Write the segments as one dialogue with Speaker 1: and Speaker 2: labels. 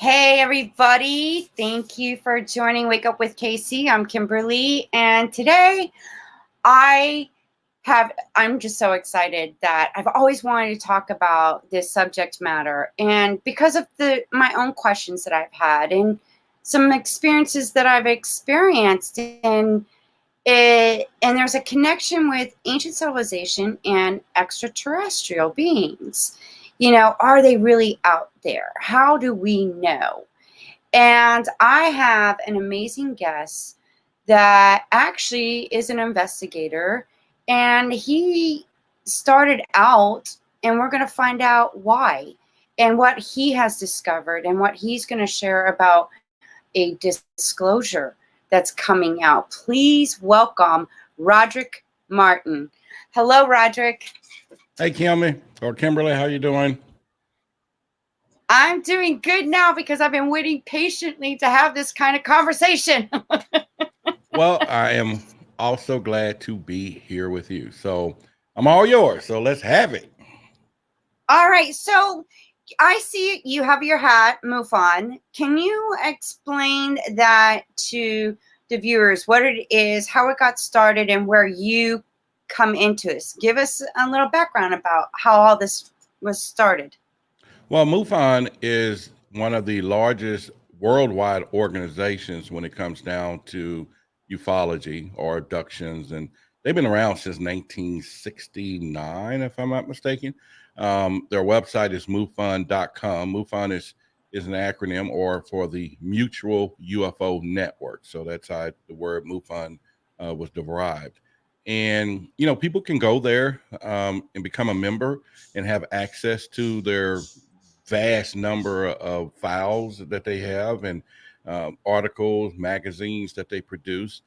Speaker 1: Hey, everybody. Thank you for joining Wake Up with Casey. I'm Kimberly. And today I'm just so excited that I've always wanted to talk about this subject matter. And because of my own questions that I've had and some experiences that I've experienced and there's a connection with ancient civilization and extraterrestrial beings. Are they really out there? How do we know? And I have an amazing guest that actually is an investigator, and he started out, and we're going to find out why and what he has discovered and what he's going to share about a disclosure that's coming out. Please welcome Roderick Martin. Hello, Roderick.
Speaker 2: Hey, Kimmy or Kimberly, how you doing?
Speaker 1: I'm doing good now because I've been waiting patiently to have this kind of conversation.
Speaker 2: Well, I am also glad to be here with you. So I'm all yours. So let's have it.
Speaker 1: All right. So I see you have your hat, MUFON. Can you explain that to the viewers, what it is, how it got started, and where you come into this? Give us a little background about how all this was started.
Speaker 2: Well, MUFON is one of the largest worldwide organizations when it comes down to ufology or abductions. And they've been around since 1969, if I'm not mistaken. Their website is MUFON.com. MUFON is an acronym or for the Mutual UFO Network. So that's how the word MUFON was derived. And, people can go there and become a member and have access to their vast number of files that they have and articles, magazines that they produce.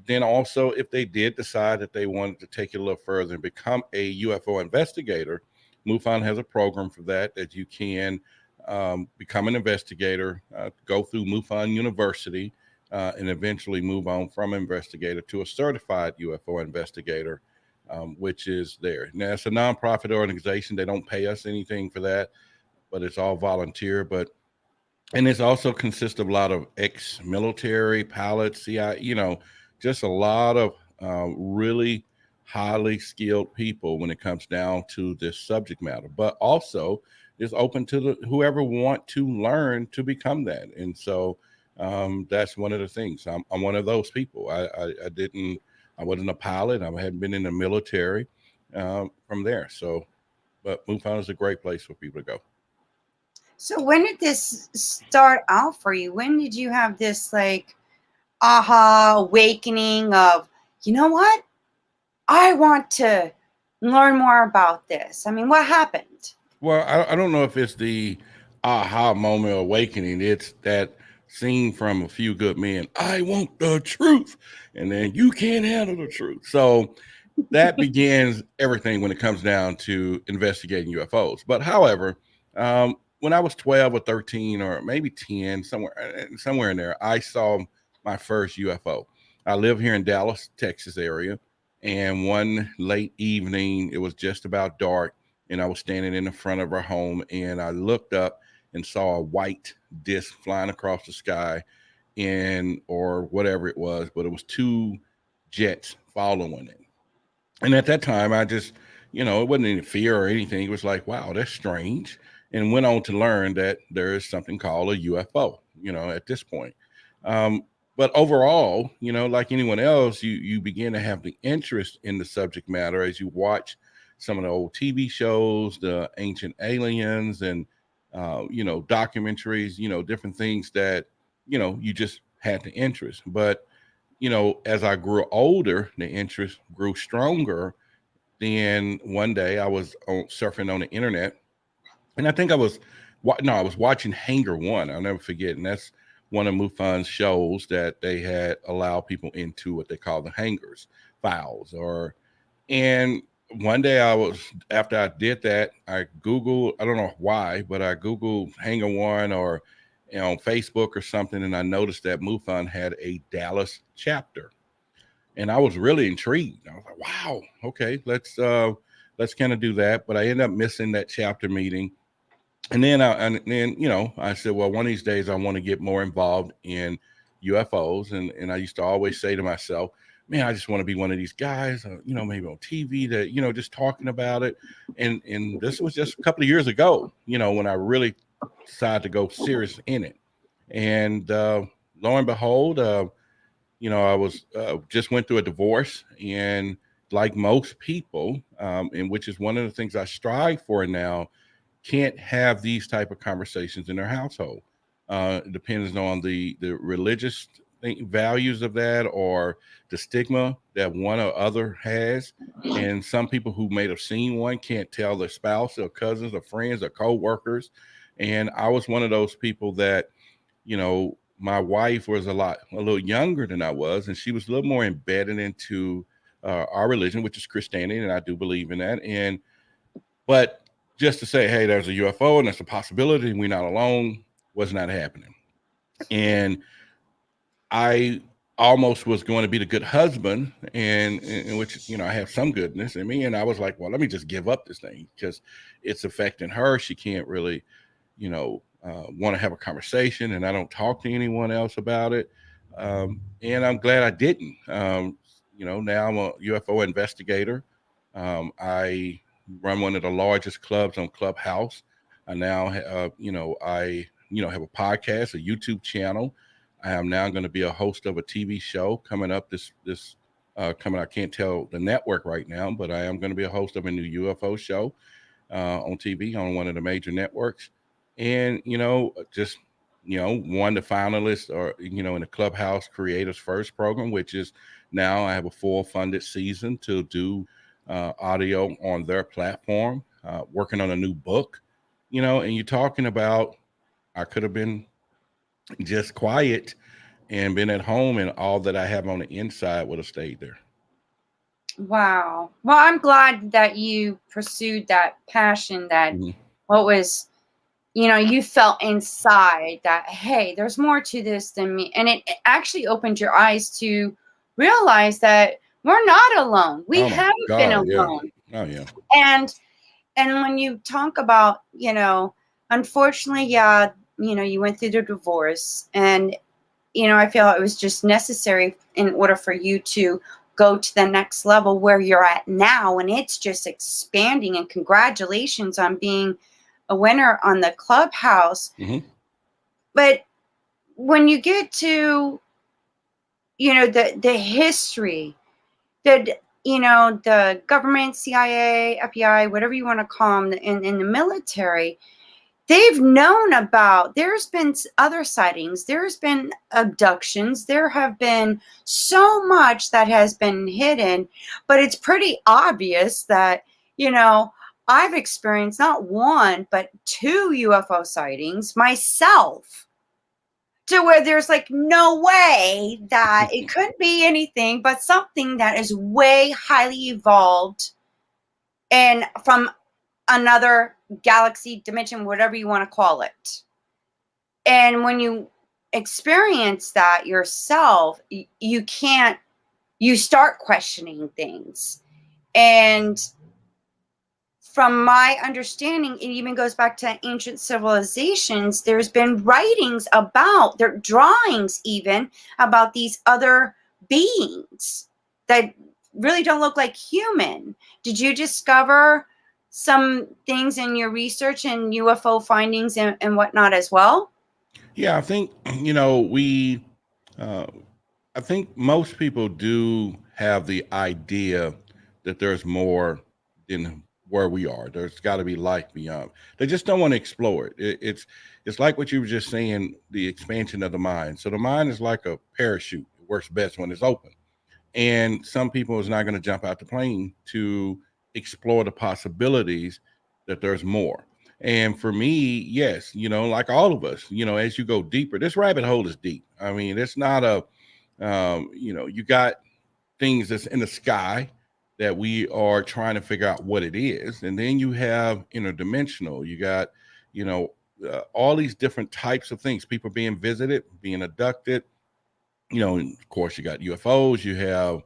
Speaker 2: Then also, if they did decide that they wanted to take it a little further and become a UFO investigator, MUFON has a program for that you can become an investigator, go through MUFON University, and eventually move on from investigator to a certified UFO investigator, which is there. Now, it's a nonprofit organization. They don't pay us anything for that, but it's all volunteer. And it's also consists of a lot of ex-military pilots, CIA, just a lot of really highly skilled people when it comes down to this subject matter, but also is open to whoever want to learn to become that. And so that's one of the things. I'm one of those people. I wasn't a pilot. I hadn't been in the military from there. So, but MUFON is a great place for people to go.
Speaker 1: So when did this start out for you? When did you have this aha awakening of, you know what? I want to learn more about this. I mean, what happened?
Speaker 2: Well, I don't know if it's the aha moment awakening. It's that scene from A Few Good Men. I want the truth. And then you can't handle the truth. So that begins everything when it comes down to investigating UFOs. But however, when I was 12 or 13 or maybe 10, somewhere in there, I saw my first UFO. I live here in Dallas, Texas area. And one late evening, it was just about dark, and I was standing in the front of our home, and I looked up and saw a white disc flying across the sky, or whatever it was, but it was two jets following it. And at that time, I just, it wasn't any fear or anything. It was like, wow, that's strange. And went on to learn that there is something called a UFO, at this point. But overall, like anyone else, you begin to have the interest in the subject matter as you watch some of the old TV shows, the ancient aliens and, documentaries, different things that, you just had the interest. But, as I grew older, the interest grew stronger. Then one day I was surfing on the internet, and I think I was watching Hangar One. I'll never forget. And that's one of MUFON's shows that they had allowed people into what they call the hangars files. And one day after I did that, I Googled, I don't know why, but I Googled Hangar One or on Facebook or something, and I noticed that MUFON had a Dallas chapter. And I was really intrigued. I was like, wow, okay, let's kind of do that. But I ended up missing that chapter meeting. And then I said, well, one of these days I want to get more involved in UFOs. And I used to always say to myself, man, I just want to be one of these guys, maybe on TV that, just talking about it. And this was just a couple of years ago, when I really decided to go serious in it. And lo and behold, I was just went through a divorce, and like most people, and which is one of the things I strive for now, can't have these type of conversations in their household. It depends on the religious values of that, or the stigma that one or other has. And some people who may have seen one can't tell their spouse or cousins or friends or co-workers. And I was one of those people that, my wife was a little younger than I was, and she was a little more embedded into our religion, which is Christianity, and I do believe in that. But just to say, hey, there's a UFO and there's a possibility and we're not alone, was not happening. And I almost was going to be the good husband, and in which, I have some goodness in me. And I was like, well, let me just give up this thing because it's affecting her. She can't really, want to have a conversation, and I don't talk to anyone else about it. And I'm glad I didn't. Now I'm a UFO investigator. I run one of the largest clubs on Clubhouse. I now, have a podcast, a YouTube channel. I am now going to be a host of a TV show coming up coming. I can't tell the network right now, but I am going to be a host of a new UFO show on TV on one of the major networks. And, just, one of the finalists or, in the Clubhouse Creators First program, which is now I have a full funded season to do audio on their platform, working on a new book, and you're talking about, I could have been just quiet and been at home, and all that I have on the inside would have stayed there.
Speaker 1: Wow. Well, I'm glad that you pursued that passion, that what was, you felt inside that, hey, there's more to this than me. And it actually opened your eyes to realize that we're not alone. We haven't been alone.
Speaker 2: Yeah. Oh, yeah.
Speaker 1: And when you talk about, unfortunately, you went through the divorce, and, I feel it was just necessary in order for you to go to the next level where you're at now. And it's just expanding, and congratulations on being a winner on the Clubhouse.
Speaker 2: Mm-hmm.
Speaker 1: But when you get to, the history that, the government, CIA, FBI, whatever you want to call them, in the military, they've known about, there's been other sightings, there's been abductions, there have been so much that has been hidden, but it's pretty obvious that, I've experienced not one, but 2 UFO sightings myself, to where there's like no way that it could be anything but something that is way highly evolved and from another galaxy, dimension, whatever you want to call it. And when you experience that yourself, you start questioning things. And from my understanding, it even goes back to ancient civilizations. There's been writings about, their drawings even, about these other beings that really don't look like human. Did you discover some things in your research and UFO findings and whatnot as well?
Speaker 2: Yeah, I think, I think most people do have the idea that there's more than where we are. There's got to be life beyond. They just don't want to explore it. It's like what you were just saying, the expansion of the mind. So the mind is like a parachute. It works best when it's open. And some people is not going to jump out the plane to explore the possibilities that there's more. And for me, yes, like all of us, as you go deeper, this rabbit hole is deep. I mean, it's not you got things that's in the sky that we are trying to figure out what it is. And then you have interdimensional, you got, all these different types of things, people being visited, being abducted, and of course you got UFOs, you have,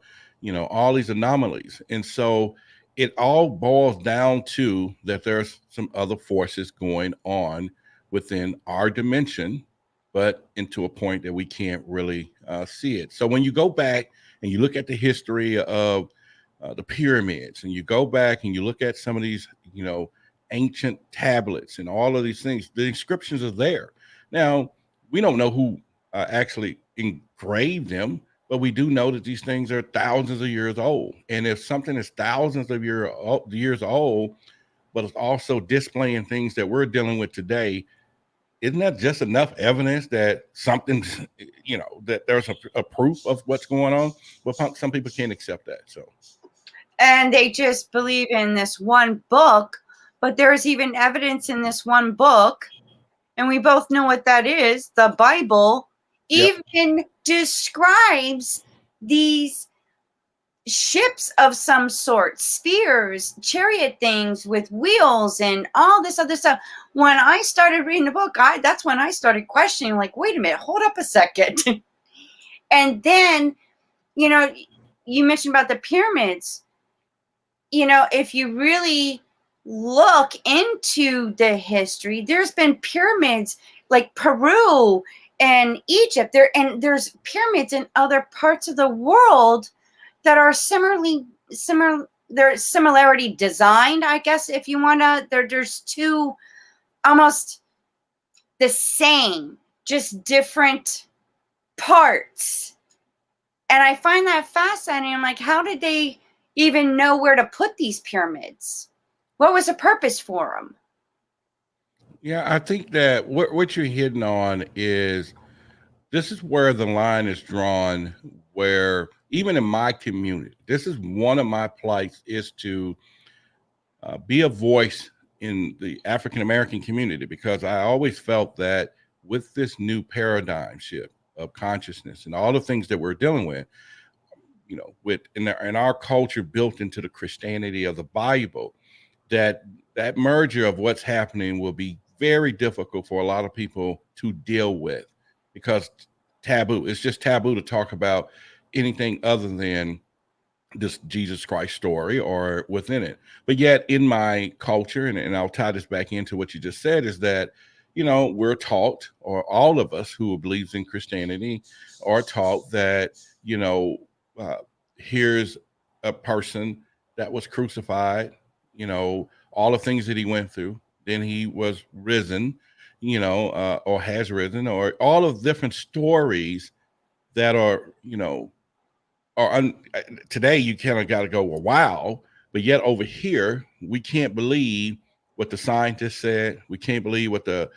Speaker 2: all these anomalies. And so it all boils down to that there's some other forces going on within our dimension, but into a point that we can't really see it. So when you go back and you look at the history of the pyramids, and you go back and you look at some of these, ancient tablets and all of these things, the inscriptions are there. Now, we don't know who actually engraved them, but we do know that these things are thousands of years old. And if something is thousands of years old, but it's also displaying things that we're dealing with today, isn't that just enough evidence that something's, that there's a proof of what's going on? Well, some people can't accept that. So,
Speaker 1: and they just believe in this one book, but there's even evidence in this one book, and we both know what that is. The Bible even describes these ships of some sort, spheres, chariot things with wheels and all this other stuff. When I started reading the book, that's when I started questioning, like, wait a minute, hold up a second. And then, you mentioned about the pyramids. If you really look into the history, there's been pyramids like Peru and Egypt there's pyramids in other parts of the world that are they're similarity designed, I guess, if you want to. There's two almost the same, just different parts. And I find that fascinating. I'm like, how did they even know where to put these pyramids? What was the purpose for them?
Speaker 2: Yeah, I think that what you're hitting on is, this is where the line is drawn, where even in my community, this is one of my plights, is to be a voice in the African American community, because I always felt that with this new paradigm shift of consciousness and all the things that we're dealing with, with in our culture built into the Christianity of the Bible, that merger of what's happening will be very difficult for a lot of people to deal with, because it's just taboo to talk about anything other than this Jesus Christ story or within it. But yet in my culture, and I'll tie this back into what you just said, is that, we're taught, or all of us who believes in Christianity are taught that, here's a person that was crucified, all the things that he went through, then he was risen, or has risen, or all of different stories that are, today you kind of got to go, well, wow. But yet over here, we can't believe what the scientists said. We can't believe what the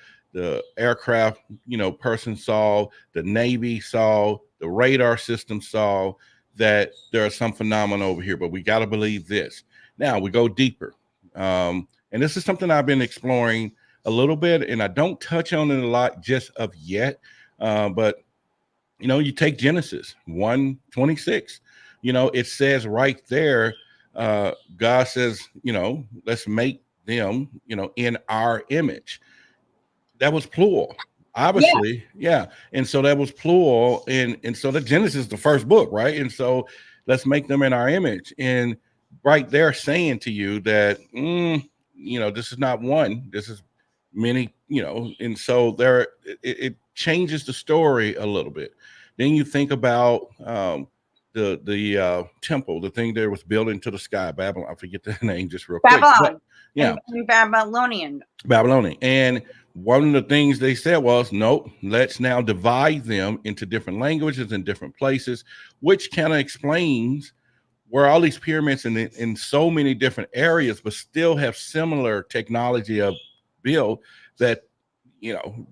Speaker 2: aircraft, person saw, the Navy saw, the radar system saw, that there are some phenomena over here, but we got to believe this. Now we go deeper. And this is something I've been exploring a little bit, and I don't touch on it a lot just of yet. But you take Genesis 1:26, it says right there, God says, let's make them, in our image. That was plural, obviously. Yeah. And so that was plural. And so the Genesis is the first book, right? And so let's make them in our image. And right there saying to you that, this is not one, this is many, and so it changes the story a little bit. Then you think about the temple, the thing that was built into the sky, Babylon. I forget the name just real quick.
Speaker 1: Babylon.
Speaker 2: Yeah.
Speaker 1: Babylonian.
Speaker 2: And one of the things they said was, nope, let's now divide them into different languages and different places, which kind of explains where all these pyramids in so many different areas, but still have similar technology of build, that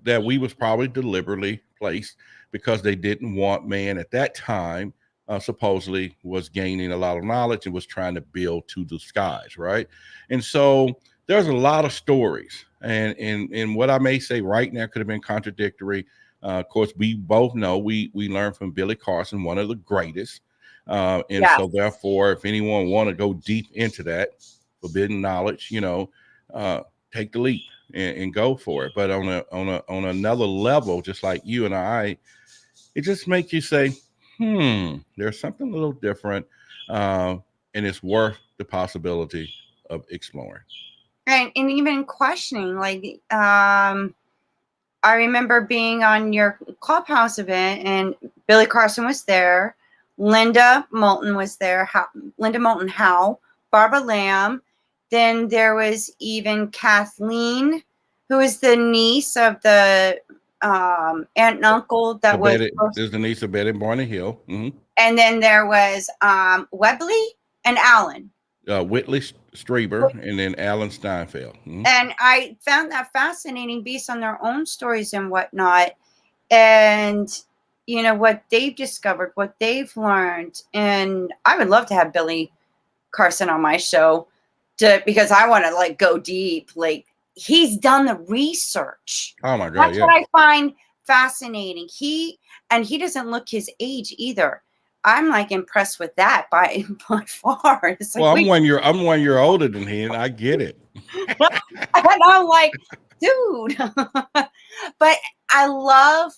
Speaker 2: that we was probably deliberately placed, because they didn't want man at that time, supposedly was gaining a lot of knowledge and was trying to build to the skies, right? And so there's a lot of stories, and what I may say right now could have been contradictory. Of course, we both know we learned from Billy Carson, one of the greatest. So therefore, if anyone want to go deep into that forbidden knowledge, take the leap and go for it. But on another level, just like you and I, it just makes you say, there's something a little different, and it's worth the possibility of exploring.
Speaker 1: And even questioning, like, I remember being on your Clubhouse event, and Billy Carson was there, Linda Moulton was there, Linda Moulton Howe, Barbara Lamb. Then there was even Kathleen, who is the niece of the aunt and uncle that was.
Speaker 2: There's the niece of Betty Barney Hill. Mm-hmm.
Speaker 1: And then there was Webley and Alan.
Speaker 2: Whitley Strieber and then Alan Steinfeld. Mm-hmm.
Speaker 1: And I found that fascinating based on their own stories and whatnot. And, you know, what they've discovered, what they've learned. And I would love to have Billy Carson on my show because I want to like go deep. Like, he's done the research.
Speaker 2: Oh my God.
Speaker 1: That's what I find fascinating. He doesn't look his age either. I'm like impressed with that by far. It's like,
Speaker 2: well, I'm 1 year older than he, and I get it.
Speaker 1: And I'm like, dude. But I love.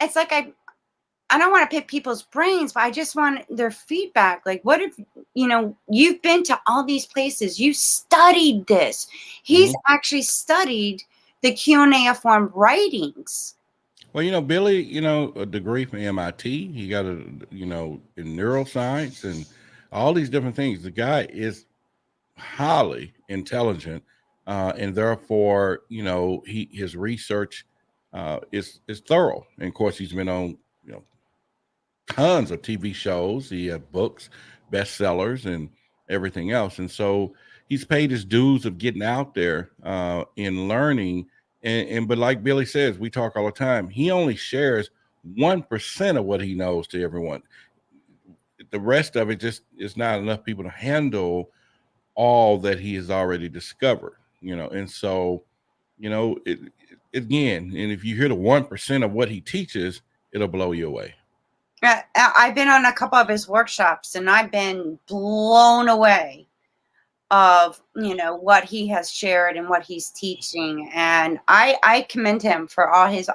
Speaker 1: It's like I don't want to pick people's brains, but I just want their feedback. Like, what if you've been to all these places, you studied this. He's actually studied the cuneiform writings.
Speaker 2: Well, Billy, a degree from MIT. He got in neuroscience and all these different things. The guy is highly intelligent, and therefore, his research is thorough. And of course, he's been on, tons of TV shows. He had books, bestsellers, and everything else. And so he's paid his dues of getting out there and learning. But like Billy says, we talk all the time. He only shares 1% of what he knows to everyone. The rest of it just is not enough people to handle all that he has already discovered. And so, again, and if you hear the 1% of what he teaches, it'll blow you away.
Speaker 1: I've been on a couple of his workshops, and I've been blown away of what he has shared and what he's teaching. And I commend him for all his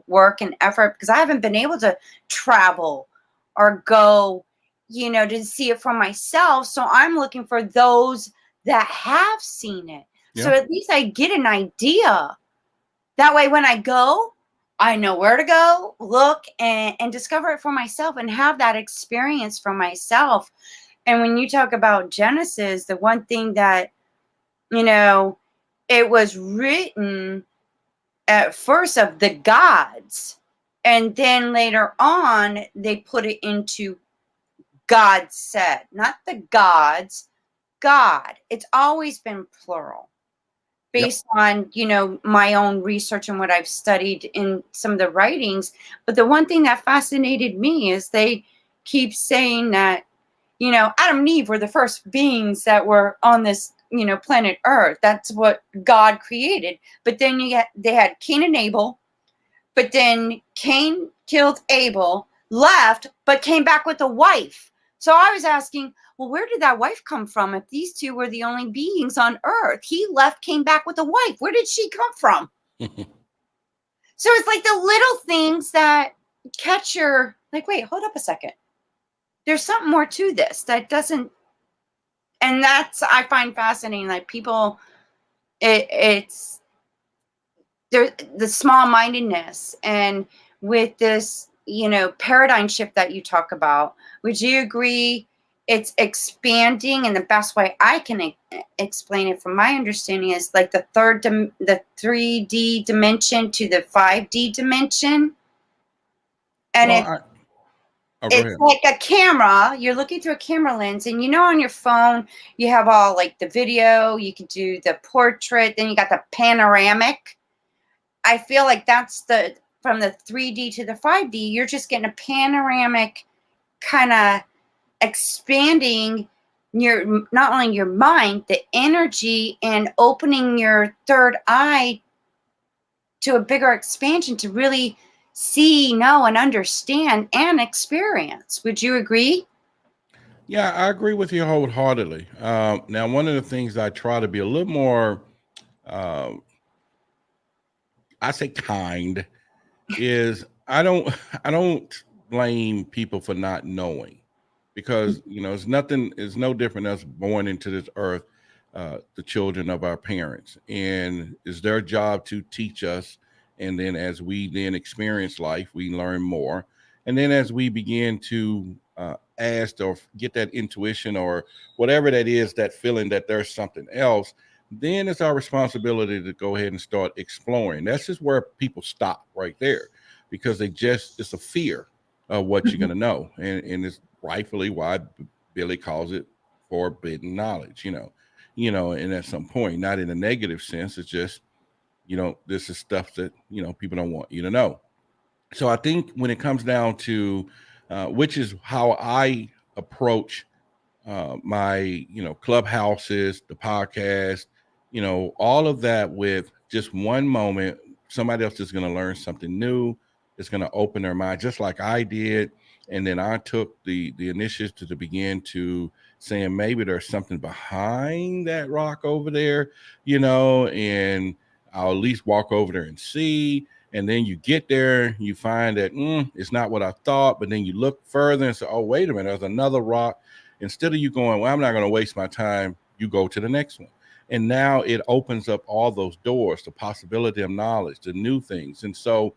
Speaker 1: work and effort, because I haven't been able to travel or go to see it for myself. So I'm looking for those that have seen it. Yeah. So at least I get an idea. That way when I go, I know where to go, look, and discover it for myself and have that experience for myself. And when you talk about Genesis, the one thing that, it was written at first of the gods, and then later on, they put it into God said, not the gods, God. It's always been plural based on, my own research and what I've studied in some of the writings. But the one thing that fascinated me is they keep saying that, Adam and Eve were the first beings that were on this, planet Earth. That's what God created. But then they had Cain and Abel, but then Cain killed Abel, left, but came back with a wife. So I was asking, well, where did that wife come from if these two were the only beings on Earth? He left, came back with a wife. Where did she come from? So it's like the little things that catch your, like, wait, hold up a second. There's something more to this that doesn't, and that's, I find fascinating. Like people, it's there, the small-mindedness, and with this, paradigm shift that you talk about, would you agree it's expanding? And the best way I can explain it from my understanding is like the 3D dimension to the 5D dimension. And it's like a camera. You're looking through a camera lens, and on your phone, you have all like the video, you can do the portrait, then you got the panoramic. I feel like that's from the 3D to the 5D, you're just getting a panoramic kind of expanding not only your mind, the energy, and opening your third eye to a bigger expansion to really see, know, and understand and experience. Would you agree?
Speaker 2: Yeah, I agree with you wholeheartedly. Now, one of the things I try to be a little more, I say kind, is I don't blame people for not knowing, because it's no different than us born into this earth, the children of our parents, and it's their job to teach us. And then as we then experience life, we learn more. And then as we begin to ask or get that intuition or whatever that is, that feeling that there's something else, then it's our responsibility to go ahead and start exploring. That's just where people stop right there, because it's a fear of what you're going to know. And it's rightfully why Billy calls it forbidden knowledge, and at some point, not in a negative sense, it's just, this is stuff that, people don't want you to know. So I think when it comes down to, which is how I approach my, clubhouses, the podcast, all of that, with just one moment, somebody else is going to learn something new. It's going to open their mind, just like I did. And then I took the initiative to begin to saying, maybe there's something behind that rock over there, and I'll at least walk over there and see. And then you get there, you find that it's not what I thought, but then you look further and say, oh, wait a minute, there's another rock. Instead of you going, well, I'm not going to waste my time, you go to the next one. And now it opens up all those doors, the possibility of knowledge, the new things. And so,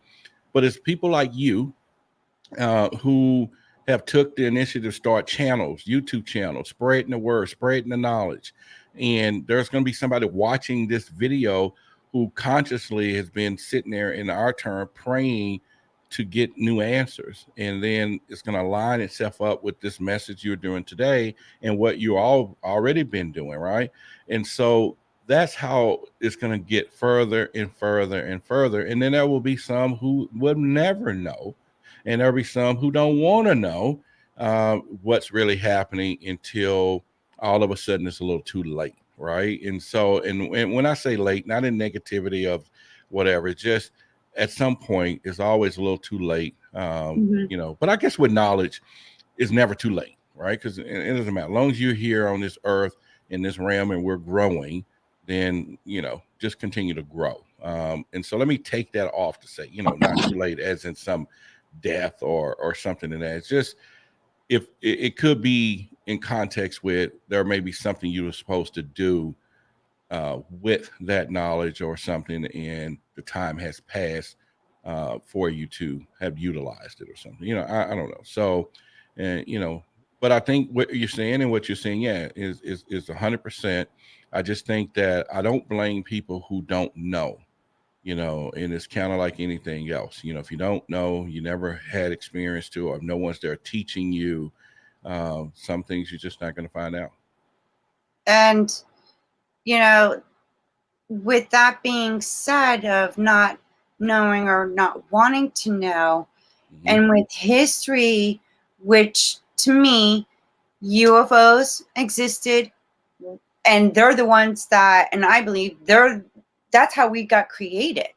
Speaker 2: but it's people like you who have took the initiative to start channels, YouTube channels, spreading the word, spreading the knowledge. And there's going to be somebody watching this video who consciously has been sitting there, in our turn, praying to get new answers. And then it's going to line itself up with this message you're doing today and what you all already been doing, right? And so that's how it's going to get further and further and further. And then there will be some who will never know, and there'll be some who don't want to know what's really happening until all of a sudden it's a little too late, right? And so, and when I say late, not in negativity of whatever, it's just at some point it's always a little too late, but I guess with knowledge, it's never too late, right? Because it doesn't matter. As long as you're here on this earth, in this realm, and we're growing, then, just continue to grow. And so let me take that off to say, not too late as in some death or something. And that it's just, if it could be in context with, there may be something you were supposed to do with that knowledge or something, and the time has passed for you to have utilized it or something. I don't know. So, and but I think what you're saying and what you're saying, yeah, is 100%. I just think that I don't blame people who don't know. And it's kind of like anything else. If you don't know, you never had experience to, or no one's there teaching you, some things you're just not going to find out.
Speaker 1: And, with that being said, of not knowing or not wanting to know, and with history, which to me, UFOs existed, and they're the ones that, and I believe that's how we got created,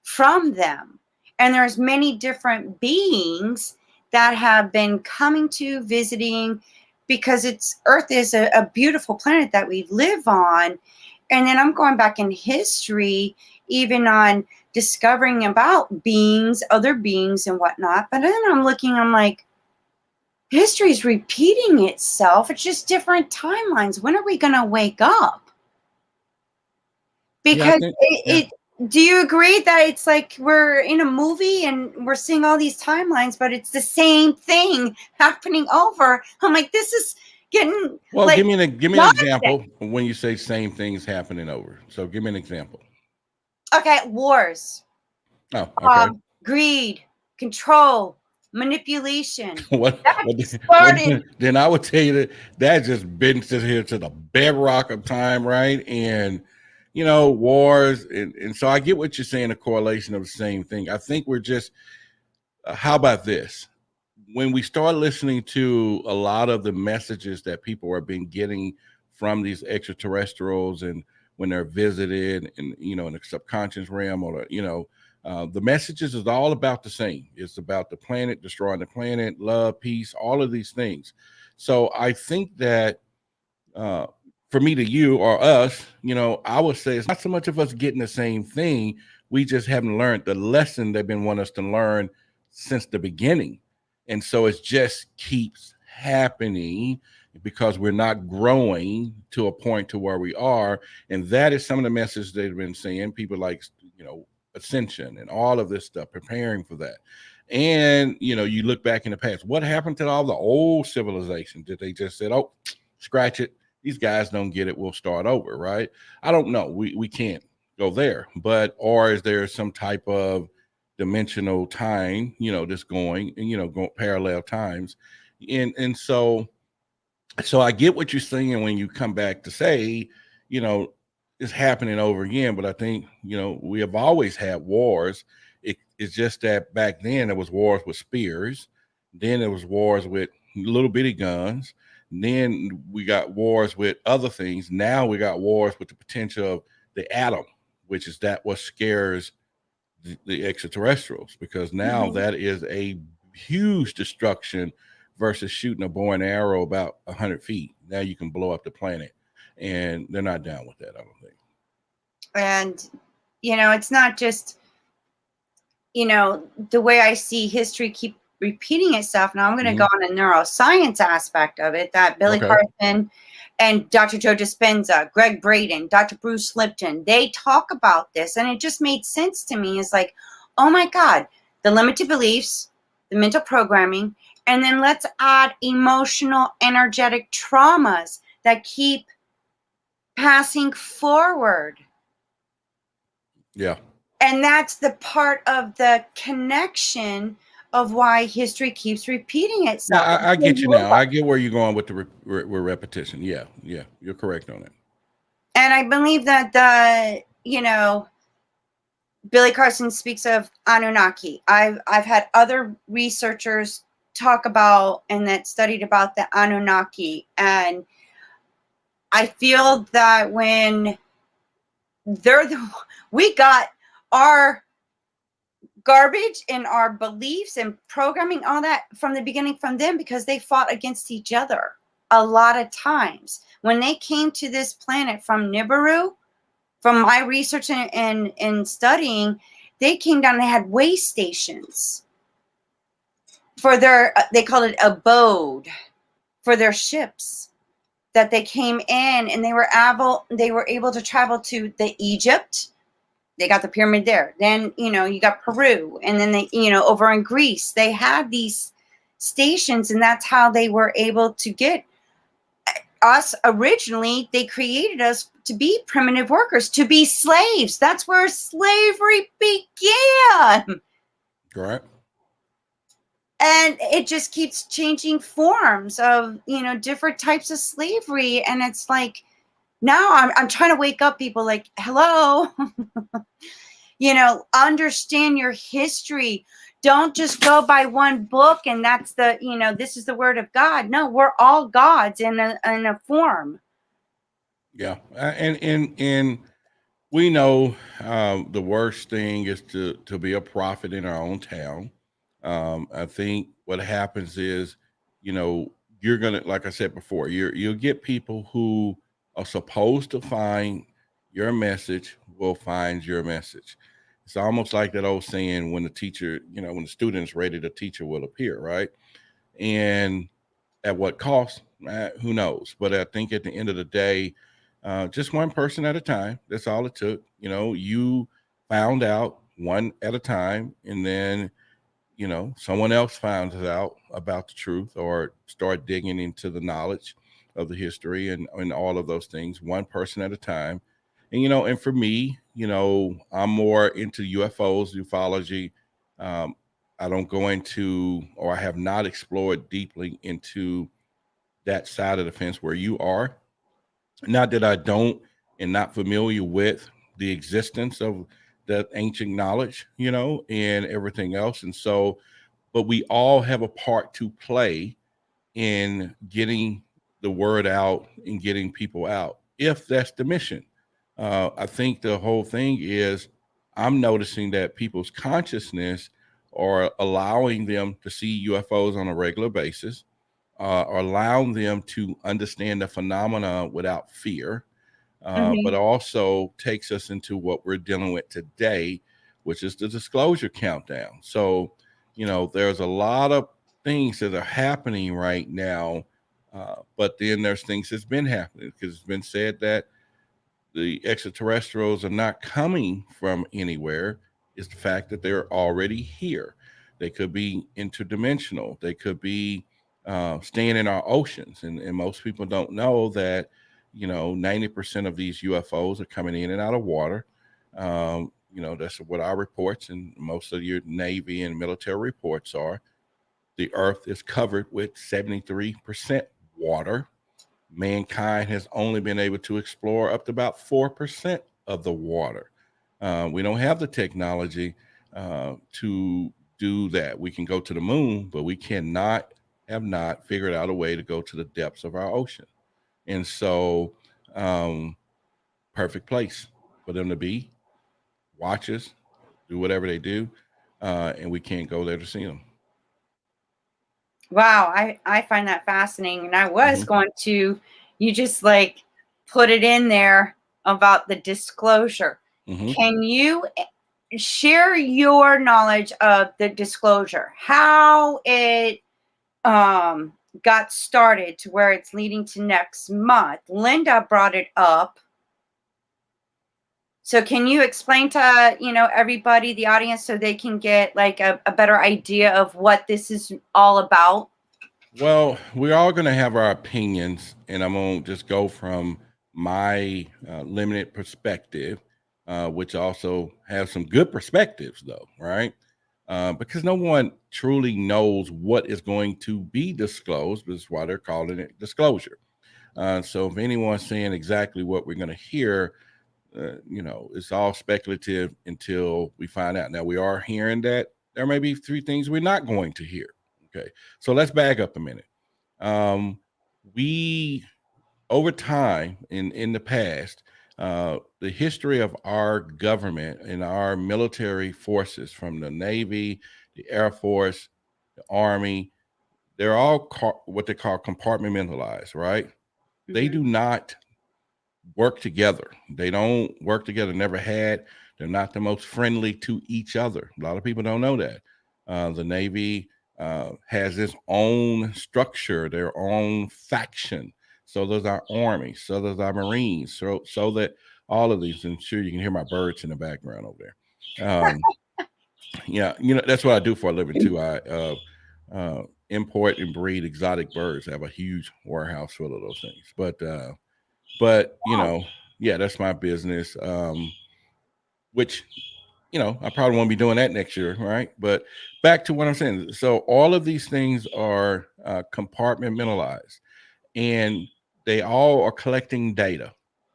Speaker 1: from them. And there's many different beings that have been coming to, visiting, because Earth is a beautiful planet that we live on. And then I'm going back in history, even on discovering about beings, other beings and whatnot. But then I'm like, history is repeating itself. It's just different timelines. When are we going to wake up? Because do you agree that it's like we're in a movie and we're seeing all these timelines, but it's the same thing happening over? I'm like, this is getting,
Speaker 2: well, like, give me an example when you say same things happening over. So give me an example.
Speaker 1: Okay, wars.
Speaker 2: Oh, okay.
Speaker 1: Greed, control, manipulation.
Speaker 2: Then I would tell you that just been to here to the bedrock of time, right? And wars, and so I get what you're saying, a correlation of the same thing. I think we're just how about this? When we start listening to a lot of the messages that people have been getting from these extraterrestrials, and when they're visited, and in the subconscious realm, or the messages is all about the same. It's about the planet, destroying the planet, love, peace, all of these things. So I think that for me to you or us, I would say it's not so much of us getting the same thing. We just haven't learned the lesson they've been wanting us to learn since the beginning. And so it just keeps happening because we're not growing to a point to where we are. And that is some of the messages they've been saying. People like, ascension and all of this stuff, preparing for that. And, you look back in the past, what happened to all the old civilizations that they just said, oh, scratch it. These guys don't get it. We'll start over, right? I don't know. We can't go there. But, or is there some type of dimensional time, just going and, go parallel times. And so I get what you're saying when you come back to say, it's happening over again. But I think, we have always had wars. It's just that back then there was wars with spears. Then there was wars with little bitty guns. Then we got wars with other things. Now we got wars with the potential of the atom, which is that what scares the extraterrestrials, because now that is a huge destruction versus shooting a bow and arrow about 100 feet. Now you can blow up the planet, and they're not down with that, I don't think.
Speaker 1: And, it's not just, the way I see history keep repeating itself. Now I'm going to go on a neuroscience aspect of it, that Billy Carson and Dr. Joe Dispenza, Greg Braden, Dr. Bruce Lipton, they talk about this. And it just made sense to me. It's like, oh my God, the limited beliefs, the mental programming, and then let's add emotional, energetic traumas that keep passing forward.
Speaker 2: Yeah.
Speaker 1: And that's the part of the connection of why history keeps repeating itself.
Speaker 2: Yeah, I get you now. I get where you're going with the repetition. Yeah, you're correct on it.
Speaker 1: And I believe that Billy Carson speaks of Anunnaki. I've had other researchers talk about and that studied about the Anunnaki, and I feel that when we got our garbage in our beliefs and programming, all that from the beginning from them, because they fought against each other a lot of times. When they came to this planet from Nibiru, from my research and studying, they came down, they had way stations for their, they called it abode, for their ships that they came in, and they were able to travel to the Egypt. They got the pyramid there. Then, you got Peru. And then they, over in Greece, they had these stations, and that's how they were able to get us. Originally, they created us to be primitive workers, to be slaves. That's where slavery began.
Speaker 2: Right.
Speaker 1: And it just keeps changing forms of, different types of slavery. And it's like, now I'm trying to wake up people, like, hello, understand your history. Don't just go by one book and that's the, this is the word of God. No, we're all gods in a form.
Speaker 2: Yeah. And we know the worst thing is to be a prophet in our own town. I think what happens is, you're going to, like I said before, you'll get people who are supposed to find your message will find your message. It's almost like that old saying, when the teacher, when the student's ready, the teacher will appear, right? And at what cost, who knows? But I think at the end of the day, just one person at a time, that's all it took. You found out one at a time, and then someone else finds out about the truth or start digging into the knowledge of the history and all of those things, one person at a time. And, and for me, I'm more into UFOs, ufology. I don't go into, or I have not explored deeply into that side of the fence where you are. Not that I don't and not familiar with the existence of that ancient knowledge, and everything else. And so, but we all have a part to play in getting the word out and getting people out, if that's the mission. I think the whole thing is, I'm noticing that people's consciousness are allowing them to see UFOs on a regular basis, or allowing them to understand the phenomena without fear, but also takes us into what we're dealing with today, which is the disclosure countdown. So, there's a lot of things that are happening right now, but then there's things that's been happening, because it's been said that the extraterrestrials are not coming from anywhere. Is the fact that they're already here. They could be interdimensional. They could be staying in our oceans, and most people don't know that 90% of these UFOs are coming in and out of water. That's what our reports and most of your Navy and military reports are. The Earth is covered with 73% water. Mankind has only been able to explore up to about 4% of the water. We don't have the technology to do that. We can go to the moon, but we have not figured out a way to go to the depths of our ocean. And so, perfect place for them to be, watch us, do whatever they do, and we can't go there to see them.
Speaker 1: Wow, I find that fascinating. And I was going to, you just like put it in there about the disclosure. Can you share your knowledge of the disclosure, how it got started to where it's leading to next month? Linda brought it up. So can you explain to, everybody, the audience, so they can get like a better idea of what this is all about?
Speaker 2: Well, we're all going to have our opinions, and I'm going to just go from my limited perspective, which also has some good perspectives, though, right? Because no one truly knows what is going to be disclosed. This is why they're calling it disclosure. So if anyone's saying exactly what we're going to hear, it's all speculative until we find out. Now, we are hearing that there may be 3 things we're not going to hear. Okay, so let's back up a minute. We, over time, in the past, the history of our government and our military forces, from the Navy, the Air Force, the Army, they're all what they call compartmentalized, right? They do not work together. They don't work together, never had. They're not the most friendly to each other. A lot of people don't know that. The Navy has its own structure, their own faction. So does our Army, so does our Marines, so that all of these, and sure you can hear my birds in the background over there. Yeah, that's what I do for a living too. I import and breed exotic birds. I have a huge warehouse full of those things. But yeah, that's my business. Which I probably won't be doing that next year, right? But back to what I'm saying. So all of these things are compartmentalized, and they all are collecting data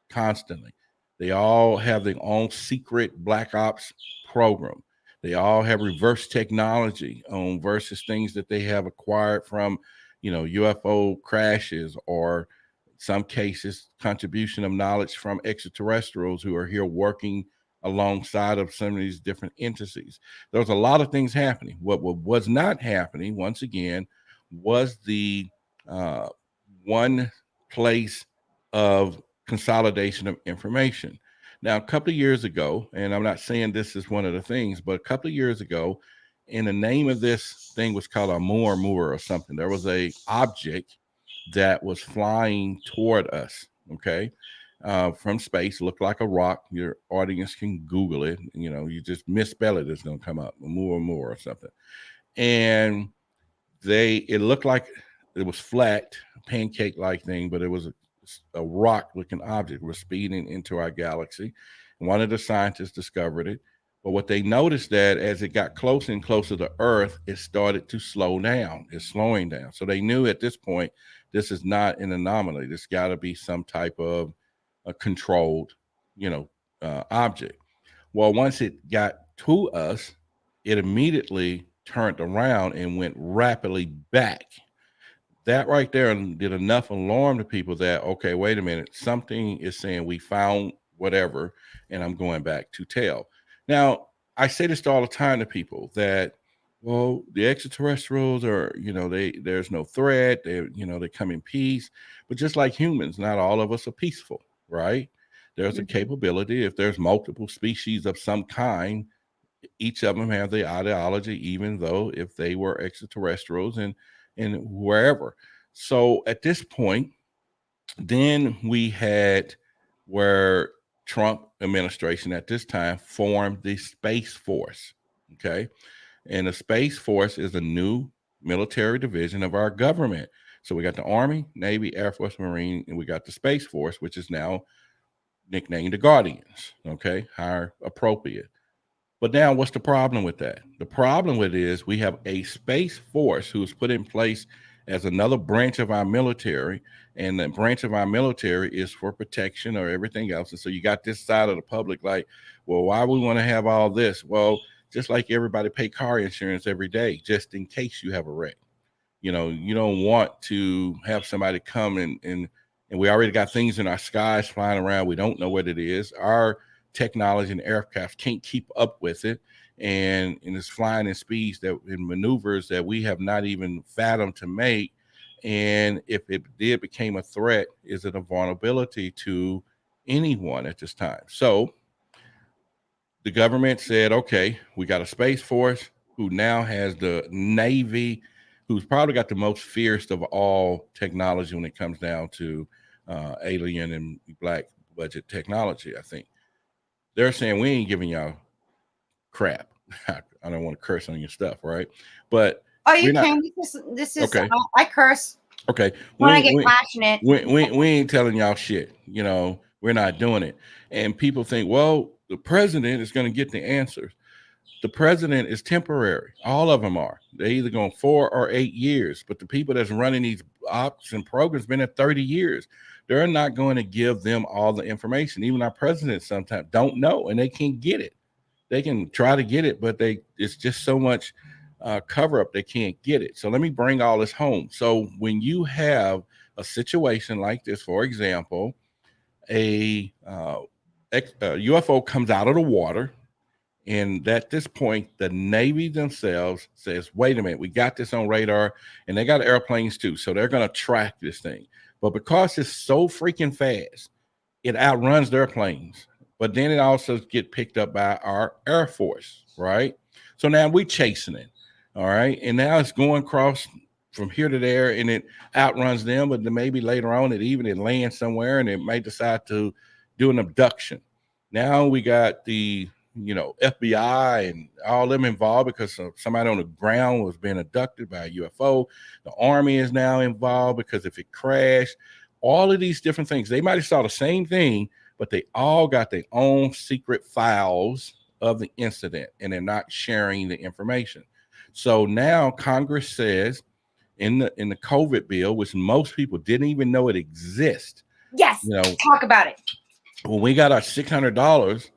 Speaker 2: constantly. They all have their own secret black ops program. They all have reverse technology on versus things that they have acquired from, UFO crashes, or some cases contribution of knowledge from extraterrestrials who are here working alongside of some of these different entities. There's a lot of things happening. What was not happening, once again, was the one place of consolidation of information. Now, a couple of years ago, and I'm not saying this is one of the things, but a couple of years ago, and the name of this thing was called a Moor or something. There was a object that was flying toward us, okay, from space, looked like a rock. Your audience can Google it. You just misspell it, it's going to come up, Moor or something. And it looked like it was flat, pancake-like thing, but it was a rock-looking object. It was speeding into our galaxy. And one of the scientists discovered it. But what they noticed, that as it got closer and closer to Earth, it started to slow down. It's slowing down. So they knew at this point, this is not an anomaly. This got to be some type of a controlled, object. Well, once it got to us, it immediately turned around and went rapidly back. That right there did enough alarm to people that, okay, wait a minute, something is saying we found whatever, and I'm going back to tell. Now, I say this all the time to people that, well, the extraterrestrials are, there's no threat. They come in peace. But just like humans, not all of us are peaceful, right? There's a capability, if there's multiple species of some kind, each of them have the ideology, even though if they were extraterrestrials and wherever. So at this point, then we had where Trump administration at this time formed the Space Force. Okay. And the Space Force is a new military division of our government. So we got the Army, Navy, Air Force, Marine, and we got the Space Force, which is now nicknamed the Guardians. Okay. Higher appropriate. But now what's the problem with that? The problem with it is we have a Space Force who's put in place as another branch of our military, and the branch of our military is for protection or everything else. And so you got this side of the public like, well, why we want to have all this? Well, just like everybody pay car insurance every day, just in case you have a wreck. You know, you don't want to have somebody come and we already got things in our skies flying around. We don't know what it is. Our technology and aircraft can't keep up with it. And it's flying in speeds that in maneuvers that we have not even fathomed to make. And if it did became a threat, is it a vulnerability to anyone at this time? So the government said, okay, we got a Space Force who now has the Navy, who's probably got the most fierce of all technology when it comes down to alien and black budget technology, I think. They're saying we ain't giving y'all crap. I don't want to curse on your stuff, right? But
Speaker 1: you can. This is
Speaker 2: okay.
Speaker 1: I curse.
Speaker 2: Okay.
Speaker 1: When I get passionate.
Speaker 2: We ain't telling y'all shit. You know, we're not doing it. And people think, well, the president is going to get the answers. The president is temporary. All of them are. They're either going 4 or 8 years. But the people that's running these ops and programs been at 30 years. They're not going to give them all the information. Even our presidents sometimes don't know, and they can't get it. They can try to get it, but it's just so much cover up, they can't get it. So let me bring all this home. So when you have a situation like this, for example, a UFO comes out of the water, and at this point, the Navy themselves says, wait a minute, we got this on radar, and they got airplanes too. So they're going to track this thing. But because it's so freaking fast, it outruns their planes. But then it also get picked up by our Air Force, right? So now we're chasing it, all right? And now it's going across from here to there, and it outruns them. But then maybe later on, it lands somewhere, and it may decide to do an abduction. Now we got the FBI and all them involved because somebody on the ground was being abducted by a UFO. The Army is now involved because if it crashed, all of these different things, they might have saw the same thing, but they all got their own secret files of the incident, and they're not sharing the information. So now Congress says in the COVID bill, which most people didn't even know it exists.
Speaker 1: Yes, talk about it.
Speaker 2: When we got our $600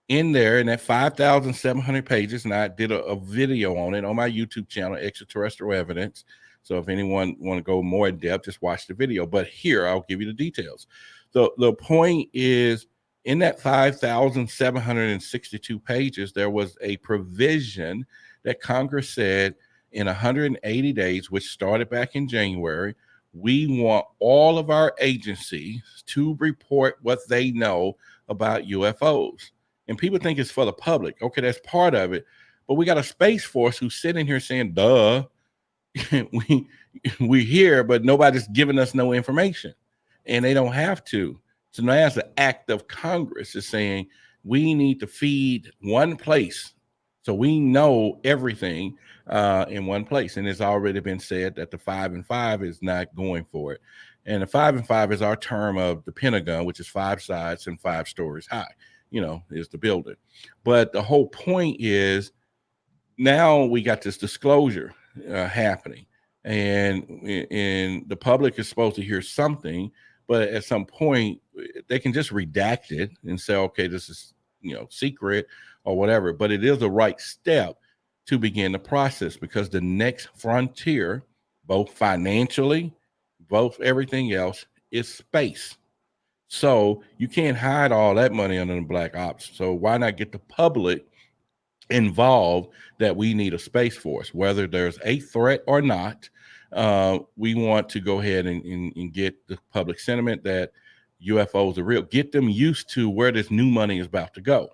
Speaker 2: in there in that 5,700 pages, and I did a video on it on my YouTube channel, Extraterrestrial Evidence. So if anyone want to go more in depth, just watch the video. But here, I'll give you the details. The point is, in that 5,762 pages, there was a provision that Congress said in 180 days, which started back in January, we want all of our agencies to report what they know about UFOs. And people think it's for the public. Okay, that's part of it. But we got a Space Force who's sitting here saying, duh, we here, but nobody's giving us no information. And they don't have to. So now as an act of Congress is saying, we need to feed one place. So we know everything in one place. And it's already been said that the 5 and 5 is not going for it. And the 5 and 5 is our term of the Pentagon, which is 5 sides and 5 stories high, is the building. But the whole point is now we got this disclosure happening, and the public is supposed to hear something, but at some point they can just redact it and say, okay, this is, secret or whatever. But it is the right step to begin the process, because the next frontier, both financially, both everything else, is space. So you can't hide all that money under the black ops. So why not get the public involved that we need a Space Force, whether there's a threat or not? We want to go ahead and get the public sentiment that UFOs are real, get them used to where this new money is about to go.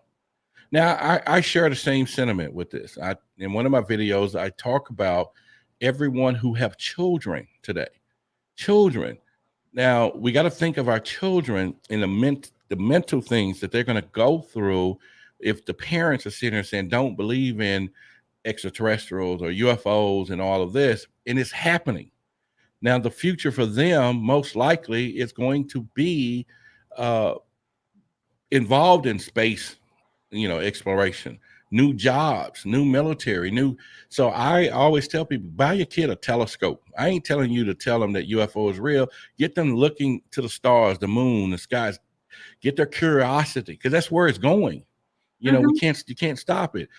Speaker 2: Now, I share the same sentiment with this. In one of my videos, I talk about everyone who have children today. Children. Now, we got to think of our children in the mental things that they're going to go through if the parents are sitting there saying, don't believe in extraterrestrials or UFOs and all of this, and it's happening. Now, the future for them most likely is going to be uh, involved in space, exploration, new jobs, new military, new. So I always tell people, buy your kid a telescope. I ain't telling you to tell them that UFO is real. Get them looking to the stars, the moon, the skies. Get their curiosity, because that's where it's going.
Speaker 1: Mm-hmm.
Speaker 2: You can't stop it.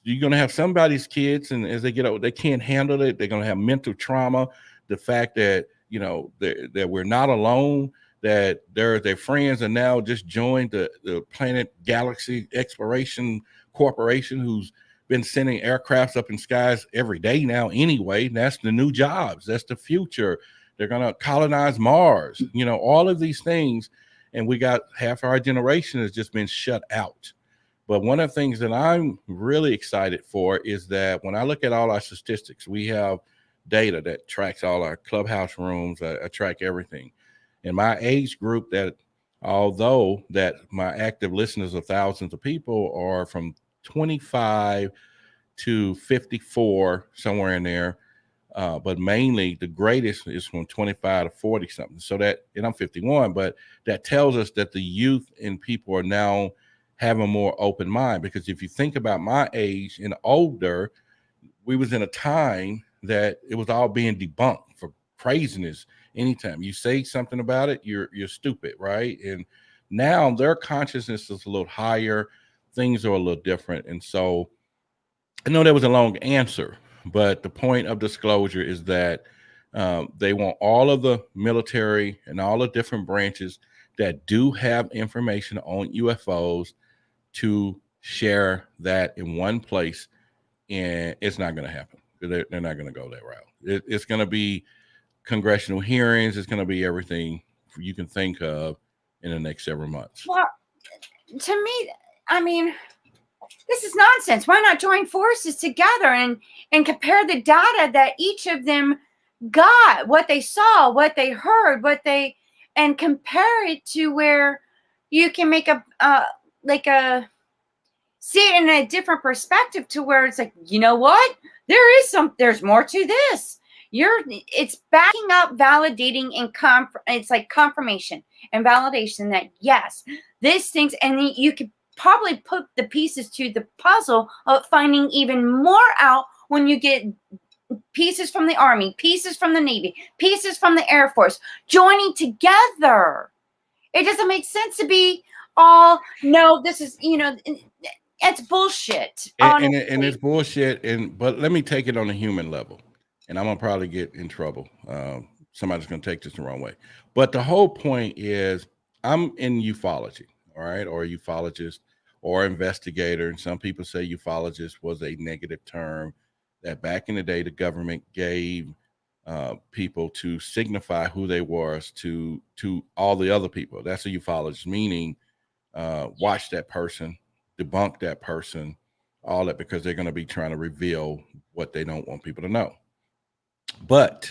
Speaker 2: You're going to have somebody's kids, and as they get old, they can't handle it. They're going to have mental trauma. The fact that that we're not alone, that their friends are now just joined the Planet Galaxy Exploration Corporation, who's been sending aircrafts up in skies every day now. Anyway, that's the new jobs. That's the future. They're going to colonize Mars. All of these things, and we got half our generation has just been shut out. But one of the things that I'm really excited for is that when I look at all our statistics, we have data that tracks all our Clubhouse rooms. I track everything. In my age group, that although that my active listeners of thousands of people are from 25 to 54, somewhere in there. But mainly the greatest is from 25 to 40 something. So that, and I'm 51, but that tells us that the youth and people are now have a more open mind. Because if you think about my age and older, we was in a time that it was all being debunked for craziness. Anytime you say something about it, you're stupid, right? And now their consciousness is a little higher, things are a little different. And so I know that was a long answer, but the point of disclosure is that they want all of the military and all the different branches that do have information on UFOs to share that in one place, and it's not going to happen. They're not going to go that route. It's going to be congressional hearings. It's going to be everything you can think of in the next several months.
Speaker 1: Well, to me, I mean, this is nonsense. Why not join forces together and compare the data that each of them got, what they saw, what they heard, and compare it to where you can make see it in a different perspective, to where it's like, you know what? There's more to this. It's backing up, validating, and it's like confirmation and validation that yes, these things, and you could probably put the pieces to the puzzle of finding even more out when you get pieces from the Army, pieces from the Navy, pieces from the Air Force joining together. It doesn't make sense to be all, no, this is, it's bullshit.
Speaker 2: And it's bullshit. But let me take it on a human level, and I'm gonna probably get in trouble. Somebody's gonna take this the wrong way. But the whole point is, I'm in ufology, all right, or a ufologist or investigator. And some people say ufologist was a negative term that back in the day the government gave people to signify who they was to all the other people. That's a ufologist, meaning watch that person, debunk that person, all that, because they're going to be trying to reveal what they don't want people to know. But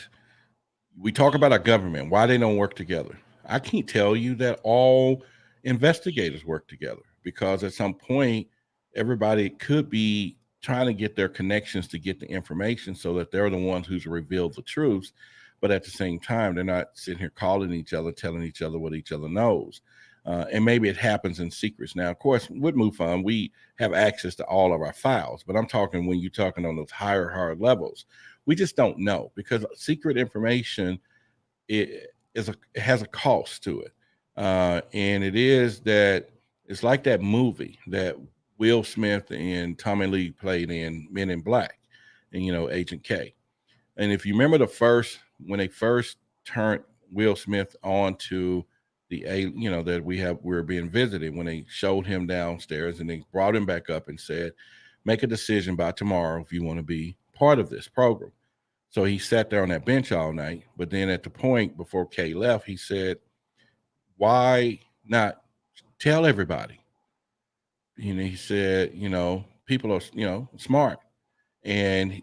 Speaker 2: we talk about our government, why they don't work together. I can't tell you that all investigators work together, because at some point everybody could be trying to get their connections to get the information so that they're the ones who's revealed the truths. But at the same time, they're not sitting here calling each other, telling each other what each other knows. And maybe it happens in secrets. Now, of course, with MUFON, we have access to all of our files, but I'm talking when you're talking on those higher levels, we just don't know, because secret information it has a cost to it. And it is that it's like that movie that Will Smith and Tommy Lee played in, Men in Black, and Agent K. And if you remember when they first turned Will Smith on to that we're being visited, when they showed him downstairs and they brought him back up and said, make a decision by tomorrow if you want to be part of this program. So he sat there on that bench all night. But then at the point before Kay left, he said, why not tell everybody? he said, people are, smart. And,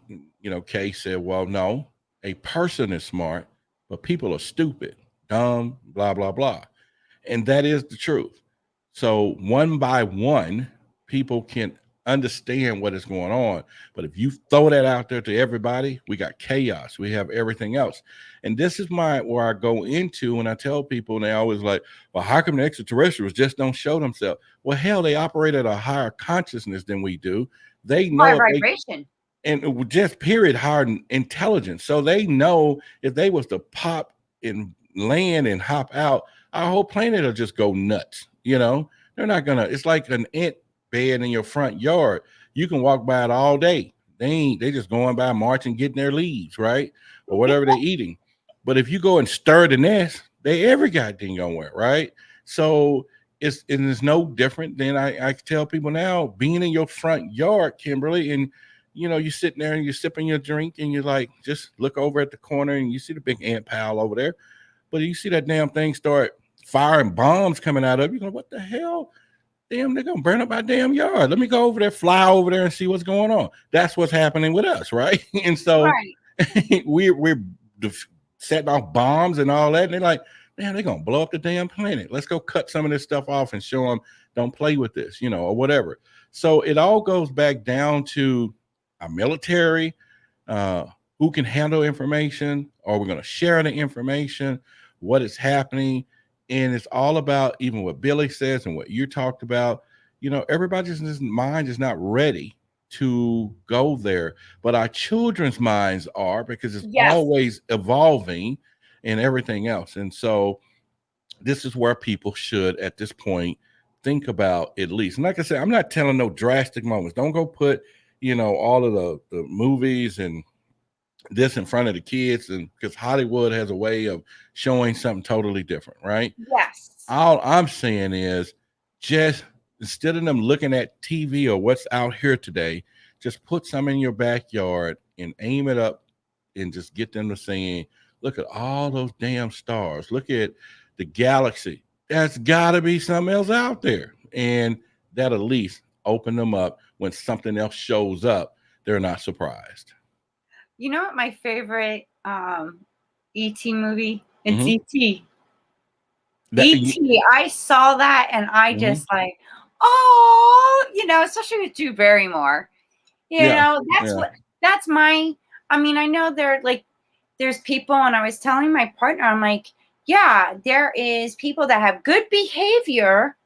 Speaker 2: Kay said, well, no, a person is smart, but people are stupid, dumb, blah, blah, blah. And that is the truth. So one by one, people can understand what is going on. But if you throw that out there to everybody, we got chaos. We have everything else. And this is where I go into when I tell people, and they always like, well, how come the extraterrestrials just don't show themselves? Well, hell, they operate at a higher consciousness than we do. They know
Speaker 1: High vibration.
Speaker 2: And just period hard intelligence. So they know if they was to pop and land and hop out, our whole planet will just go nuts. They're not gonna. It's like an ant bed in your front yard. You can walk by it all day. They just going by marching, getting their leaves, right? Or whatever they're eating. But if you go and stir the nest, they every goddamn somewhere, right? So it's no different than I tell people now, being in your front yard, Kimberly, and you're sitting there and you're sipping your drink and you're like, just look over at the corner and you see the big ant pile over there. But you see that damn thing start firing bombs coming out of you. Go, what the hell? Damn, they're gonna burn up my damn yard. Let me go over there, fly over there and see what's going on. That's what's happening with us, right? And so we're setting off bombs and all that. And they're like, man, they're gonna blow up the damn planet. Let's go cut some of this stuff off and show them don't play with this, or whatever. So it all goes back down to our military, who can handle information, or we're going to share the information, what is happening. And it's all about even what Billy says and what you talked about. Everybody's mind is not ready to go there, but our children's minds are, because it's always evolving and everything else. And so this is where people should, at this point, think about at least. And like I said, I'm not telling no drastic moments. Don't go put, all of the movies and this in front of the kids, and because Hollywood has a way of showing something totally different, right?
Speaker 1: Yes.
Speaker 2: All I'm saying is, just instead of them looking at TV or what's out here today, just put some in your backyard and aim it up and just get them to saying, look at all those damn stars. Look at the galaxy. That's got to be something else out there. And that at least open them up. When something else shows up, they're not surprised.
Speaker 1: You know what my favorite E.T. movie? It's E.T. E.T. I saw that and I just like, oh, especially with Drew Barrymore. That's my, I know there's people, and I was telling my partner, I'm like, yeah, there is people that have good behavior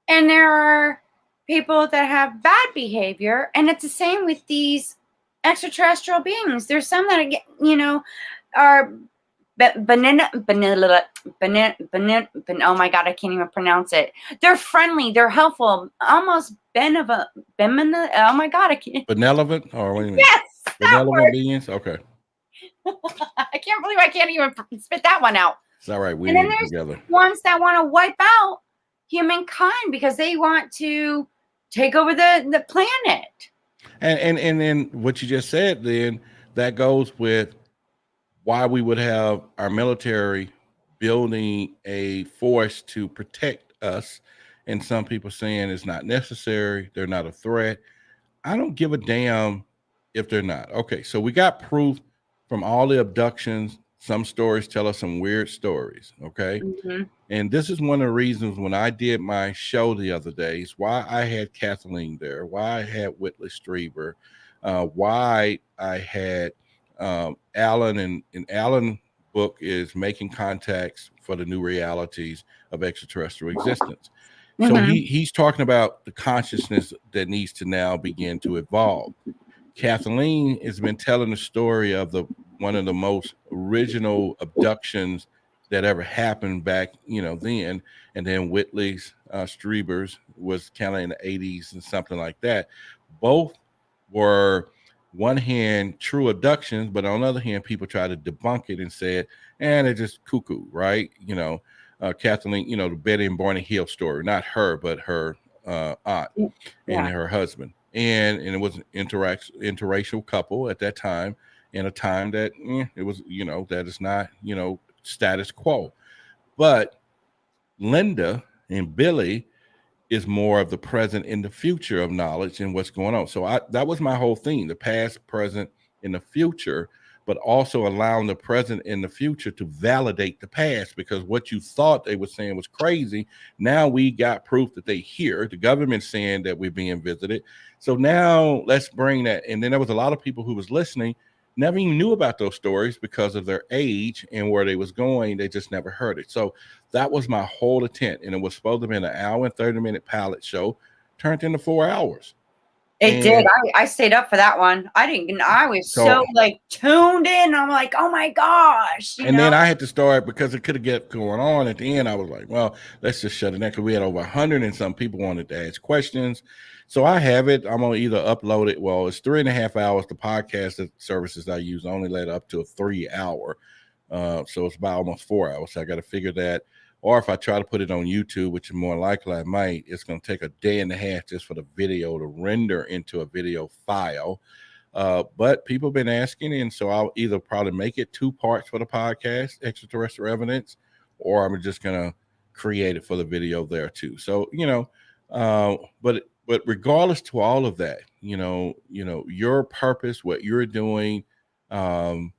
Speaker 1: and there are people that have bad behavior. And it's the same with these extraterrestrial beings. There's some that are oh my God, I can't even pronounce it. They're friendly, they're helpful, almost benevolent. Oh my God, I can't.
Speaker 2: Benevolent, or what do you mean?
Speaker 1: Yes,
Speaker 2: benevolent beings. Okay.
Speaker 1: I can't believe I can't even spit that one out.
Speaker 2: It's all right. We
Speaker 1: and then
Speaker 2: need
Speaker 1: there's
Speaker 2: together.
Speaker 1: Ones that want to wipe out humankind because they want to take over the planet.
Speaker 2: And then what you just said, then that goes with why we would have our military building a force to protect us. And some people saying it's not necessary. They're not a threat. I don't give a damn if they're not. Okay, so we got proof from all the abductions. Some stories tell us some weird stories, okay? And this is one of the reasons when I did my show the other days, why I had Kathleen there, why I had Whitley Strieber, why I had Alan, and Alan's book is Making Contacts for the New Realities of Extraterrestrial Existence. So he's talking about the consciousness that needs to now begin to evolve. Kathleen has been telling the story of one of the most original abductions that ever happened back, then. And then Whitley's Strieber's was kind of in the 80s and something like that. Both were, one hand, true abductions, but on the other hand, people try to debunk it and said, they're just cuckoo, right? Kathleen, the Betty and Barney Hill story, not her, but her aunt and her husband. And it was an interracial couple at that time, in a time that it was, that is not, status quo. But Linda and Billy is more of the present and the future of knowledge and what's going on. So that was my whole thing, the past, present, and the future, but also allowing the present and the future to validate the past, because what you thought they were saying was crazy, now we got proof that they hear. The government's saying that we're being visited. So now let's bring that. And then there was a lot of people who was listening, never even knew about those stories because of their age and where they was going. They just never heard it. So that was my whole intent. And it was supposed to be an hour and 30-minute pilot show, turned into 4 hours.
Speaker 1: It did. I stayed up for that one. I was so like tuned in. I'm like, oh my gosh.
Speaker 2: And then I had to start, because it could have kept going on. At the end, I was like, well, let's just shut it down, because we had over 100 and some people wanted to ask questions. So I have it. I'm going to either upload it. Well, it's 3.5 hours. The podcast services I use only let up to a 3 hour. So it's about almost 4 hours. So I got to figure that. Or if I try to put it on YouTube, which is more likely I might, it's going to take a day and a half just for the video to render into a video file. But people have been asking, and so I'll either probably make it 2 parts for the podcast, Extraterrestrial Evidence, or I'm just going to create it for the video there too. So, but regardless to all of that, your purpose, what you're doing, I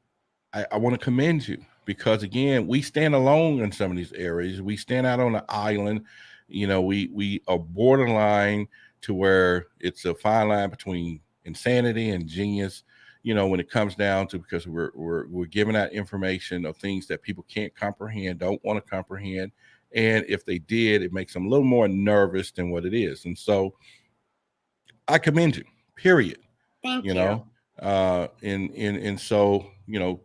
Speaker 2: want to commend you. Because again, we stand alone in some of these areas. We stand out on an island. We are borderline to where it's a fine line between insanity and genius. When it comes down to, because we're giving out information of things that people can't comprehend, don't want to comprehend, and if they did, it makes them a little more nervous than what it is. And so, I commend you. Period.
Speaker 1: Thank you.
Speaker 2: And so,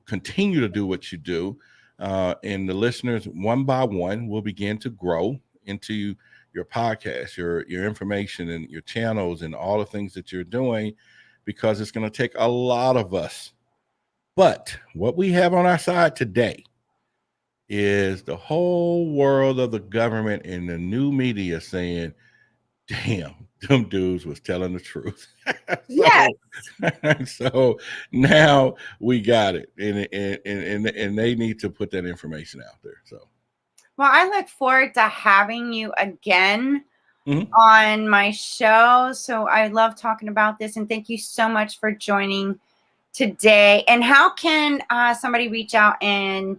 Speaker 2: continue to do what you do. And the listeners, one by one, will begin to grow into your podcast, your information, and your channels, and all the things that you're doing, because it's going to take a lot of us. But what we have on our side today is the whole world of the government and the new media saying, damn, them dudes was telling the truth.
Speaker 1: Yes.
Speaker 2: So now we got it, and they need to put that information out there. So,
Speaker 1: well, I look forward to having you again on my show. So I love talking about this, and thank you so much for joining today. And how can somebody reach out and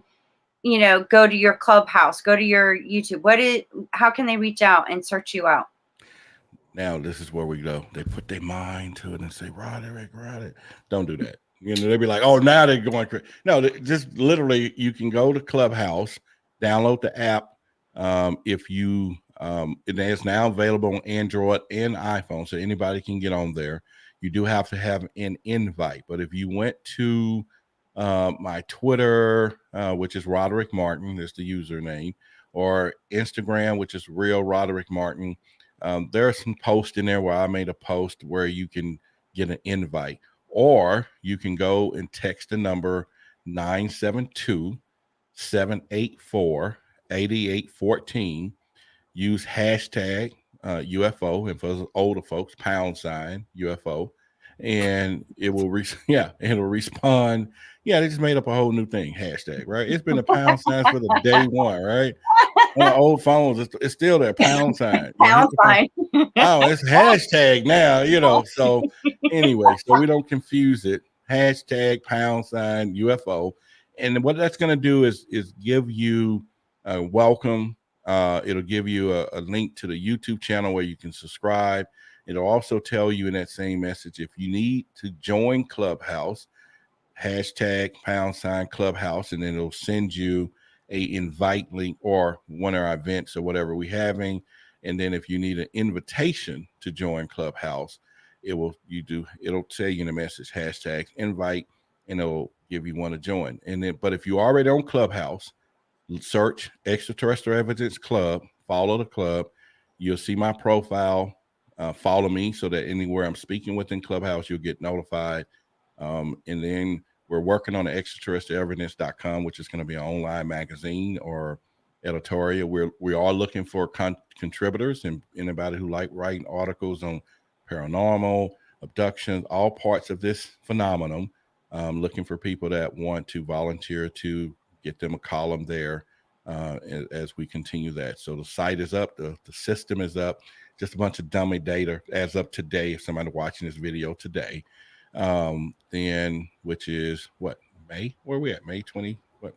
Speaker 1: go to your Clubhouse, go to your YouTube? How can they reach out and search you out?
Speaker 2: Now, this is where we go. They put their mind to it and say, Roderick. Don't do that. They'd be like, oh, now they're going crazy. No, just literally, you can go to Clubhouse, download the app. If you, it is now available on Android and iPhone, so anybody can get on there. You do have to have an invite. But if you went to my Twitter, which is Roderick Martin, that's the username, or Instagram, which is Real Roderick Martin, there are some posts in there where I made a post where you can get an invite, or you can go and text the number 972-784-8814. Use hashtag UFO, and for older folks, # UFO, and it will it'll respond. Yeah, they just made up a whole new thing, hashtag, right? It's been a # for the day one, right? On old phones, it's still there, #.
Speaker 1: Pound sign.
Speaker 2: Oh, it's hashtag now, so anyway, so we don't confuse it. Hashtag # UFO. And what that's going to do is give you a welcome. It'll give you a link to the YouTube channel where you can subscribe. It'll also tell you in that same message, if you need to join Clubhouse, hashtag # Clubhouse, and then it'll send you a invite link or one of our events or whatever we're having. And then if you need an invitation to join Clubhouse, it'll tell you in the message, hashtag invite, and it'll give you one to join. And then, but if you're already on Clubhouse, search Extraterrestrial Evidence Club, follow the club. You'll see my profile. Follow me so that anywhere I'm speaking within Clubhouse, you'll get notified. And then we're working on the extraterrestrialevidence.com, which is going to be an online magazine or editorial. We are looking for contributors and anybody who like writing articles on paranormal, abductions, all parts of this phenomenon. Looking for people that want to volunteer to get them a column there as we continue that. So the site is up, the system is up. just a bunch of dummy data as of today. If somebody watching this video today, then which is what, May? Where are we at? May 20? What?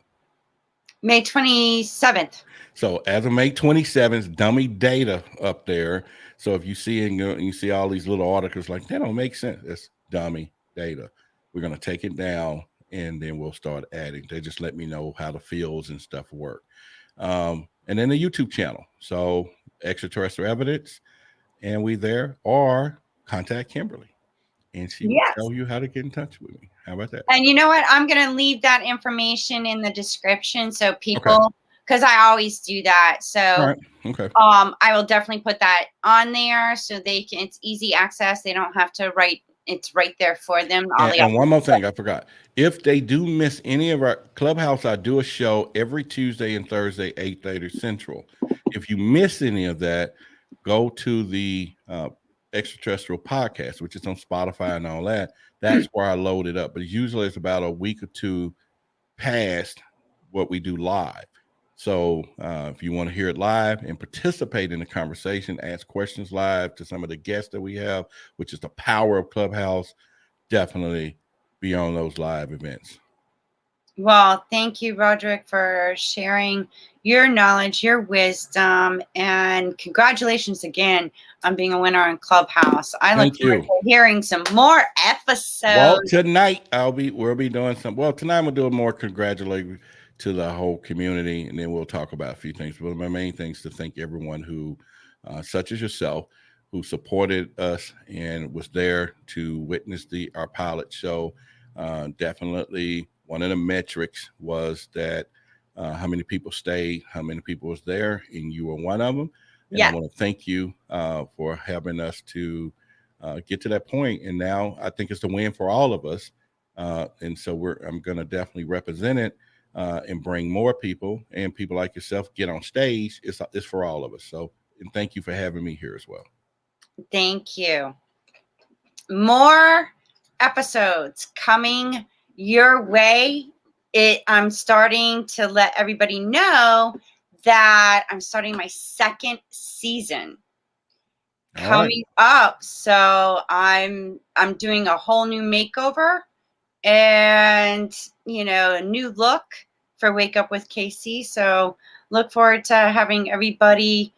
Speaker 1: May 27th.
Speaker 2: So as of May 27th, dummy data up there. So if you see you see all these little articles like that don't make sense. It's dummy data. We're going to take it down and then we'll start adding. They just let me know how the fields and stuff work. And then the YouTube channel. So Extraterrestrial Evidence, and we there, or contact Kimberly and she will tell you how to get in touch with me. How about that?
Speaker 1: And you know what? I'm going to leave that information in the description so people, because I always do that. So I will definitely put that on there so they can, it's easy access. They don't have to write. It's right there for them.
Speaker 2: And one more thing I forgot. If they do miss any of our Clubhouse, I do a show every Tuesday and Thursday, 8:30 Central. If you miss any of that, go to the Extraterrestrial podcast, which is on Spotify and all that. That's where I load it up. But usually it's about a week or two past what we do live. So if you want to hear it live and participate in the conversation, ask questions live to some of the guests that we have, which is the power of Clubhouse, definitely be on those live events.
Speaker 1: Well, thank you, Roderick, for sharing your knowledge, your wisdom, and congratulations again on being a winner in Clubhouse. I look forward to hearing some more episodes.
Speaker 2: Well, tonight we'll be doing some. Well, tonight we'll do a more congratulating to the whole community, and then we'll talk about a few things. But my main thing is to thank everyone who, such as yourself, who supported us and was there to witness our pilot show. Definitely one of the metrics was that how many people stayed, how many people was there, and you were one of them. And I want to thank you for having us to get to that point. And now I think it's a win for all of us. And so I'm going to definitely represent it and bring more people, and people like yourself get on stage. It's for all of us. So, and thank you for having me here as well.
Speaker 1: Thank you. More episodes coming your way. I'm starting to let everybody know that I'm starting my second season coming up. So I'm doing a whole new makeover and, a new look for Wake Up with KC. So look forward to having everybody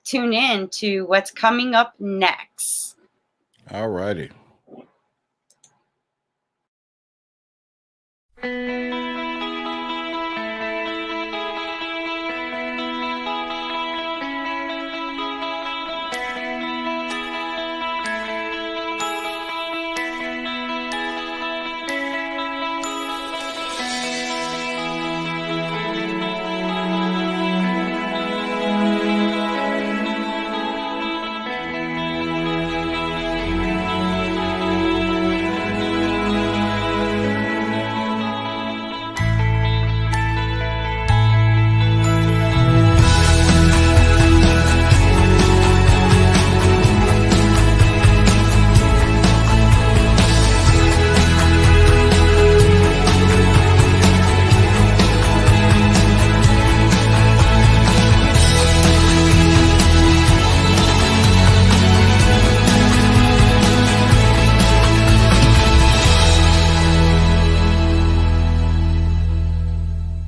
Speaker 1: tune in to what's coming up next.
Speaker 2: All righty.